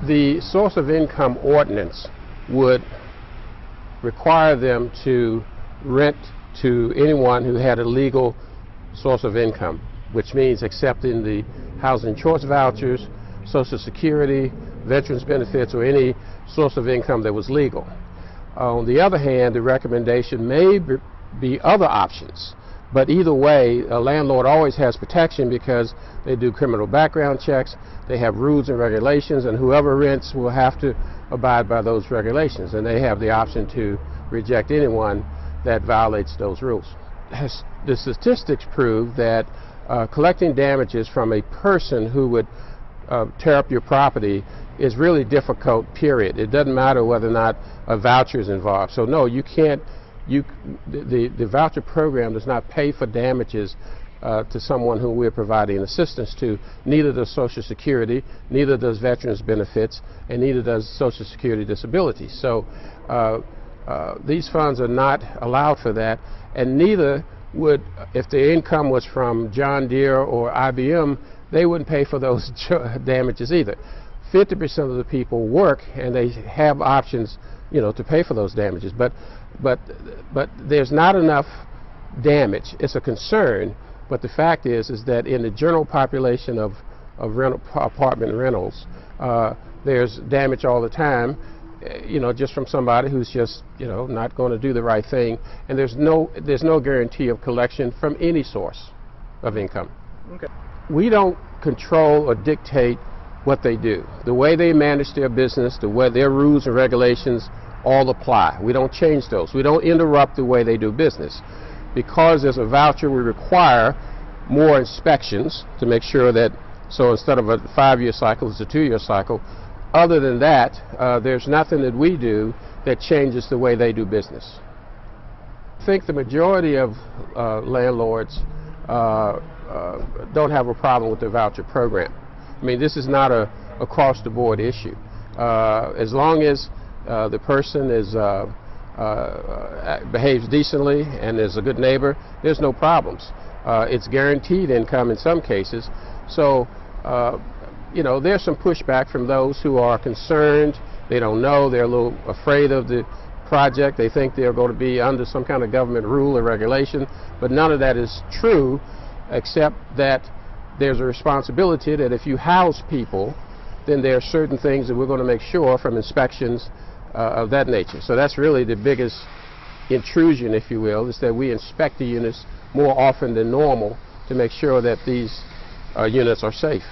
The source of income ordinance would require them to rent to anyone who had a legal source of income, which means accepting the housing choice vouchers, Social Security, veterans benefits, or any source of income that was legal. On the other hand, the recommendation may be other options, but either way, a landlord always has protection because they do criminal background checks, they have rules and regulations, and whoever rents will have to abide by those regulations, and they have the option to reject anyone that violates those rules. The statistics prove that collecting damages from a person who would tear up your property is really difficult, period. It doesn't matter whether or not a voucher is involved. So no, you can't, the voucher program does not pay for damages to someone who we're providing assistance to. Neither does Social Security, neither does veterans benefits, and neither does Social Security disability. So these funds are not allowed for that, and neither would, if the income was from John Deere or IBM, they wouldn't pay for those damages either. 50% of the people work, and they have options, you know, to pay for those damages. But there's not enough damage. It's a concern, but the fact is that in the general population of apartment rentals, there's damage all the time, you know, just from somebody who's just, you know, not going to do the right thing, and there's no guarantee of collection from any source of income. Okay. We don't control or dictate what they do. The way they manage their business, the way their rules and regulations all apply. We don't change those. We don't interrupt the way they do business. Because there's a voucher, we require more inspections to make sure that, so instead of a 5-year cycle, it's a 2-year cycle. Other than that, there's nothing that we do that changes the way they do business. I think the majority of landlords don't have a problem with the voucher program. I mean, this is not a across-the-board issue. As long as the person behaves decently and is a good neighbor, there's no problems. It's guaranteed income in some cases. So, you know, there's some pushback from those who are concerned. They don't know. They're a little afraid of the project. They think they're going to be under some kind of government rule or regulation. But none of that is true, except that there's a responsibility that if you house people, then there are certain things that we're going to make sure from inspections of that nature. So that's really the biggest intrusion, if you will, is that we inspect the units more often than normal to make sure that these units are safe.